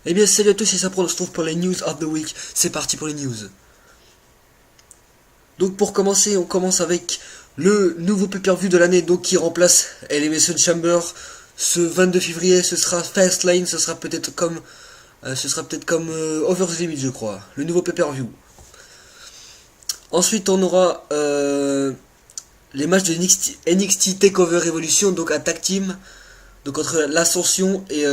Eh bien salut à tous, c'est ça, on se retrouve pour les news of the week. C'est parti pour les news. Donc pour commencer, on commence avec le nouveau pay-per-view de l'année, donc qui remplace Elimination Chamber. Ce 22 février, ce sera Fastlane, ce sera peut-être comme Over the Limit, je crois. Le nouveau pay-per-view. Ensuite, on aura les matchs de NXT Takeover Revolution, donc un tag team, donc entre l'Ascension et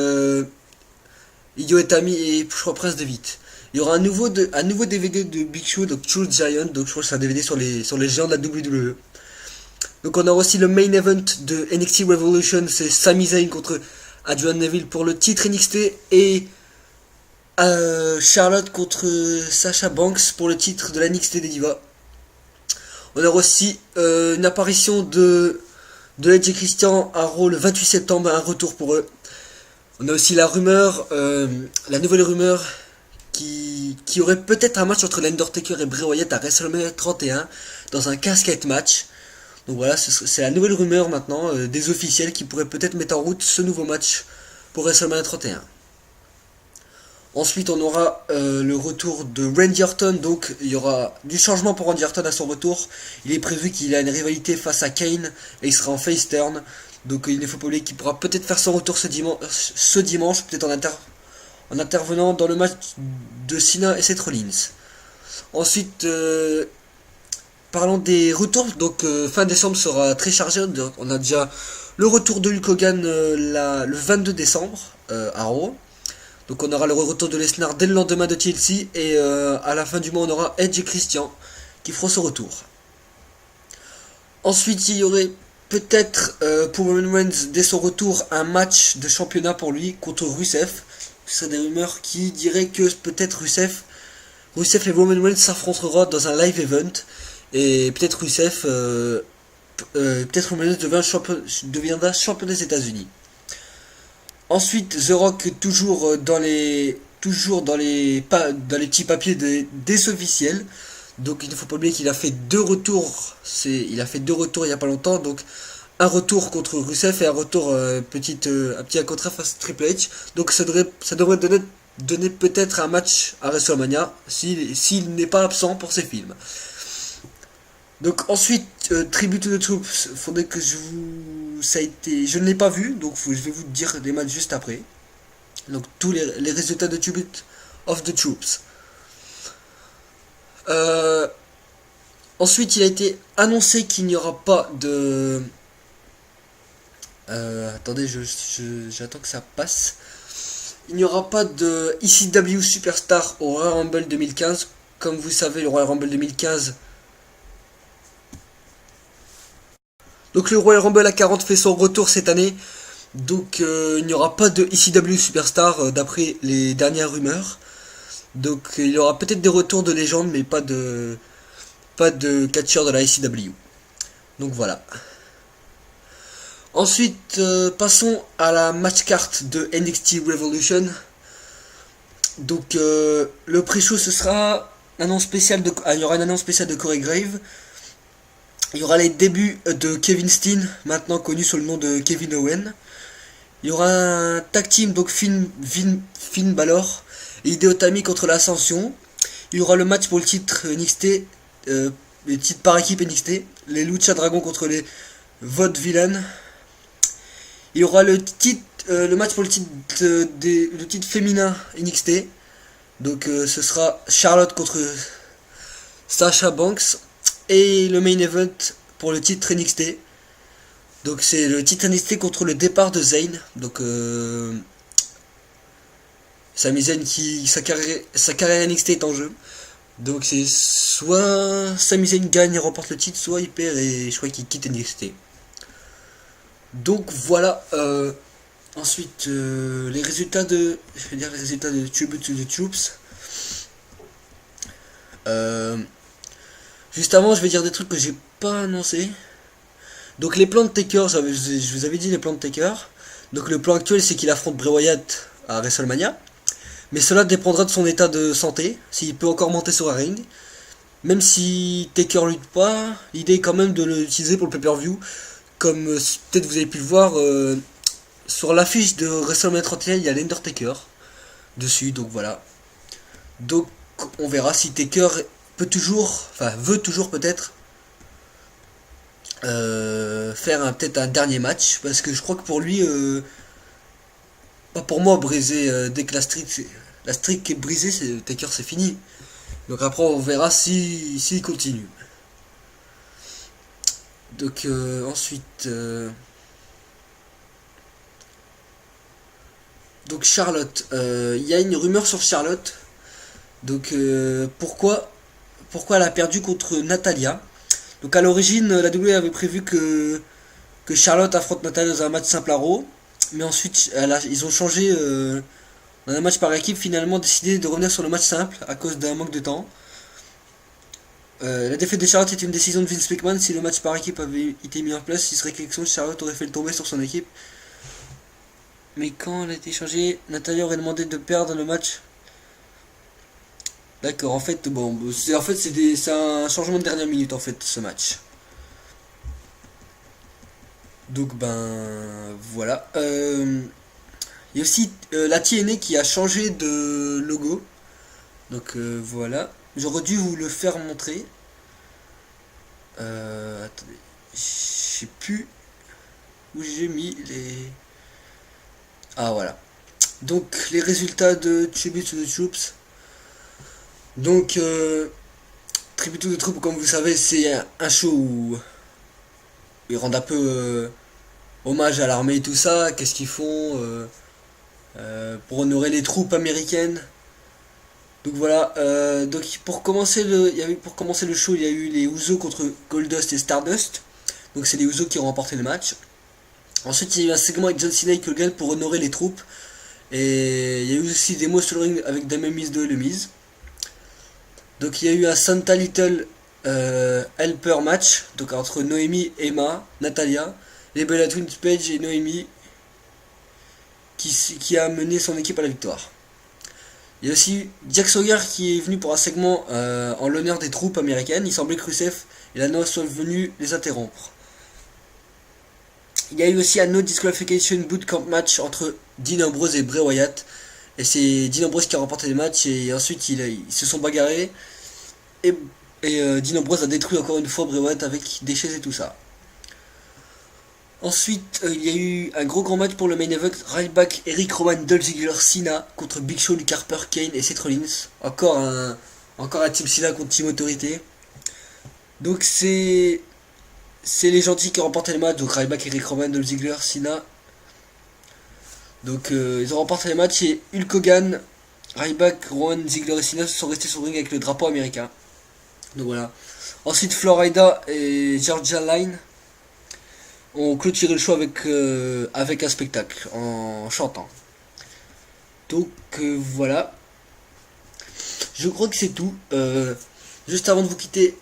Hideo Itami et je crois Prince Devitt. Il y aura un nouveau DVD de Big Show, donc True Giant, donc je crois que c'est un DVD sur les géants de la WWE. Donc on aura aussi le main event de NXT Revolution, c'est Sami Zayn contre Adrian Neville pour le titre NXT et Charlotte contre Sasha Banks pour le titre de la NXT des Divas. On aura aussi une apparition de Edge et Christian à Raw le 28 septembre, un retour pour eux. On a aussi la nouvelle rumeur qui aurait peut-être un match entre l'Undertaker et Bray Wyatt à WrestleMania 31 dans un casquette match. Donc voilà, c'est la nouvelle rumeur maintenant des officiels qui pourraient peut-être mettre en route ce nouveau match pour WrestleMania 31. Ensuite, on aura le retour de Randy Orton, donc il y aura du changement pour Randy Orton à son retour. Il est prévu qu'il a une rivalité face à Kane et il sera en face turn. Donc il ne faut pas oublier qu'il pourra peut-être faire son retour ce dimanche, peut-être en intervenant dans le match de Cena et Seth Rollins. Ensuite, parlons des retours, donc fin décembre sera très chargé. On a déjà le retour de Hulk Hogan le 22 décembre à Raw. Donc on aura le retour de Lesnar dès le lendemain de TLC et à la fin du mois on aura Edge et Christian qui feront son retour. Ensuite il y aurait peut-être pour Roman Reigns dès son retour un match de championnat pour lui contre Rusev. Ce serait des rumeurs qui diraient que peut-être Rusev et Roman Reigns s'affronteront dans un live event et peut-être Roman Reigns deviendra champion des États-Unis. Ensuite, The Rock toujours dans les petits papiers des officiels. Donc il ne faut pas oublier qu'il a fait deux retours. Il a fait deux retours il y a pas longtemps. Donc un retour contre Rusev et un retour un petit contrat face Triple H. Donc ça devrait donner peut-être un match à WrestleMania s'il n'est pas absent pour ces films. Donc ensuite, Tribute to the Troops, faudrait que je ne l'ai pas vu, donc je vais vous dire les matchs juste après. Donc tous les résultats de Tribute of the Troops. Ensuite, il a été annoncé qu'il n'y aura pas de... attendez, j'attends que ça passe. Il n'y aura pas de ECW Superstar au Royal Rumble 2015. Comme vous savez, le Royal Rumble 2015... Donc le Royal Rumble à 40 fait son retour cette année. Donc il n'y aura pas de ECW Superstar d'après les dernières rumeurs. Donc il y aura peut-être des retours de légendes mais pas de catcheurs de la ECW. Donc voilà. Ensuite passons à la match card de NXT Revolution. Donc le pré-show ce sera il y aura une annonce spéciale de Corey Graves. Il y aura les débuts de Kevin Steen, maintenant connu sous le nom de Kevin Owen. Il y aura un tag team, donc Finn Balor et Hideo Itami contre l'Ascension. Il y aura le match pour le titre NXT, les titres par équipe NXT. Les Lucha Dragons contre les Vaudevillains. Il y aura le match pour le titre féminin NXT. Donc ce sera Charlotte contre Sasha Banks. Et le main event pour le titre NXT. Donc c'est le titre NXT contre le départ de Zayn. Donc Sami Zayn sa carrière NXT est en jeu. Donc c'est soit Sami Zayn gagne et remporte le titre, soit il perd et je crois qu'il quitte NXT. Donc voilà. Ensuite les résultats de Tribute to the Troops. Juste avant, je vais dire des trucs que j'ai pas annoncé. Donc les plans de Taker, je vous avais dit les plans de Taker. Donc le plan actuel, c'est qu'il affronte Bray Wyatt à WrestleMania. Mais cela dépendra de son état de santé, s'il peut encore monter sur un ring. Même si Taker lutte pas, l'idée est quand même de l'utiliser pour le pay-per-view. Comme peut-être vous avez pu le voir, sur l'affiche de WrestleMania 31, il y a l'Undertaker. dessus, donc voilà. Donc on verra si Taker veut toujours peut-être faire peut-être un dernier match, parce que je crois que pour lui, pas pour moi, briser dès que la streak est brisée, Taker c'est fini. Donc après on verra s'il continue. Donc ensuite, donc Charlotte, il y a une rumeur sur Charlotte. Donc pourquoi elle a perdu contre Natalia. Donc à l'origine, la WWE avait prévu que Charlotte affronte Natalia dans un match simple à Raw. Mais ensuite, ils ont changé dans un match par équipe, finalement décidé de revenir sur le match simple à cause d'un manque de temps. La défaite de Charlotte est une décision de Vince McMahon. Si le match par équipe avait été mis en place, il serait question que Charlotte aurait fait le tomber sur son équipe. Mais quand elle a été changée, Natalia aurait demandé de perdre le match. D'accord, en fait, bon, c'est un changement de dernière minute en fait ce match. Donc ben voilà. Il y a aussi la TNA qui a changé de logo. Donc voilà. J'aurais dû vous le faire montrer. Attendez. Je sais plus où j'ai mis les... Ah voilà. Donc les résultats de Tribute to the Troops. Donc Tribute to the Troops, comme vous savez, c'est un show où ils rendent un peu hommage à l'armée et tout ça. Qu'est-ce qu'ils font pour honorer les troupes américaines. Donc voilà, donc pour commencer le show, il y a eu les Usos contre Goldust et Stardust. Donc c'est les Usos qui ont remporté le match. Ensuite il y a eu un segment avec John Cena et Hogan pour honorer les troupes. Et il y a eu aussi des mots sur le ring avec Damien Miz de Le Miz. Donc il y a eu un Santa Little Helper match, donc entre Noémie, Emma, Natalia, les Bella Twins, Paige et Noémie, qui a mené son équipe à la victoire. Il y a aussi Jack Sawyer qui est venu pour un segment en l'honneur des troupes américaines. Il semblait que Rusev et Lana soient venus les interrompre. Il y a eu aussi un No Disqualification Bootcamp match entre Dean Ambrose et Bray Wyatt. Et c'est Dean Ambrose qui a remporté le match et ensuite ils se sont bagarrés. Et Dean Ambrose a détruit encore une fois Bray Wyatt avec des chaises et tout ça. Ensuite, il y a eu un grand match pour le main event. Ryback, Eric Rowan, Dolph Ziggler, Cena contre Big Show, Luke Harper, Kane et Seth Rollins. Encore un Team Cena contre Team Autorité. Donc c'est les gentils qui ont remporté le match. Donc Ryback, Eric Rowan, Dolph Ziggler, Cena. Donc ils ont remporté le match et Hulk Hogan, Ryback, Rowan, Ziggler et Cena sont restés sur le ring avec le drapeau américain. Donc voilà. Ensuite Florida et Georgia Line ont clôturé le show avec un spectacle en chantant. Donc voilà. Je crois que c'est tout. Juste avant de vous quitter,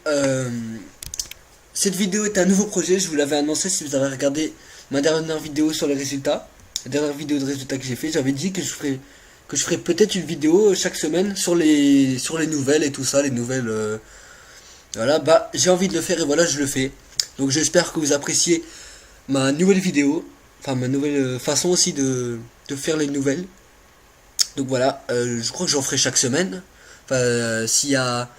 cette vidéo est un nouveau projet. Je vous l'avais annoncé si vous avez regardé ma dernière vidéo sur les résultats. La dernière vidéo de résultats que j'ai fait, j'avais dit que je ferais peut-être une vidéo chaque semaine sur les nouvelles et tout ça, les nouvelles. Voilà, bah j'ai envie de le faire et voilà, je le fais. Donc j'espère que vous appréciez ma nouvelle vidéo, enfin ma nouvelle façon aussi de faire les nouvelles. Donc voilà, je crois que j'en ferai chaque semaine. Enfin, s'il y a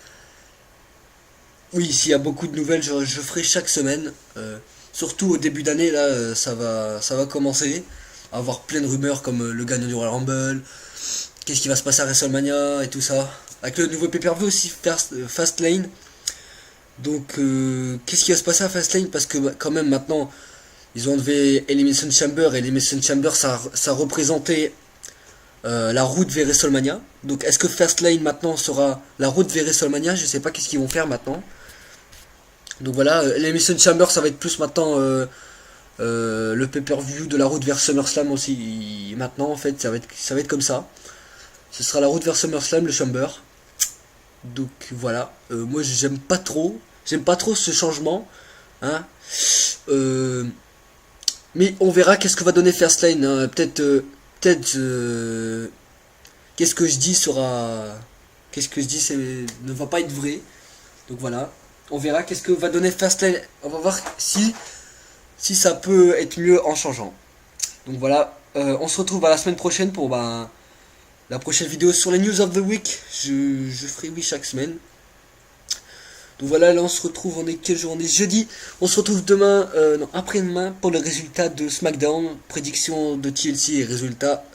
beaucoup de nouvelles, je ferai chaque semaine. Surtout au début d'année, là, ça va commencer à avoir plein de rumeurs comme le gagnant du Royal Rumble, qu'est-ce qui va se passer à WrestleMania et tout ça. Avec le nouveau pay-per-view aussi, Fastlane. Donc, qu'est-ce qui va se passer à Fastlane? Parce que quand même maintenant, ils ont enlevé Elimination Chamber et Elimination Chamber, ça représentait la route vers WrestleMania. Donc, est-ce que Fastlane maintenant sera la route vers WrestleMania? Je sais pas qu'est-ce qu'ils vont faire maintenant. Donc voilà, Elimination Chamber, ça va être plus maintenant le pay-per-view de la route vers SummerSlam aussi. Maintenant, en fait, ça va être comme ça. Ce sera la route vers SummerSlam, le Chamber. Donc voilà, moi j'aime pas trop ce changement, hein. Mais on verra qu'est-ce que va donner Fastlane, hein. Peut-être qu'est-ce que je dis ne va pas être vrai. Donc voilà, on verra qu'est-ce que va donner Fastlane. On va voir si ça peut être mieux en changeant. Donc voilà, on se retrouve à la semaine prochaine pour la prochaine vidéo sur les news of the week. Je ferai oui chaque semaine. Donc voilà, là on se retrouve, on est quel jour? On est jeudi. On se retrouve demain, non, après-demain pour le résultat de SmackDown. Prédiction de TLC et résultats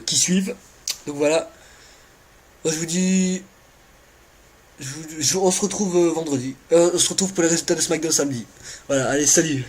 qui suivent. Donc voilà. Moi, je vous dis... on se retrouve vendredi. On se retrouve pour les résultats de SmackDown samedi. Voilà, allez, salut.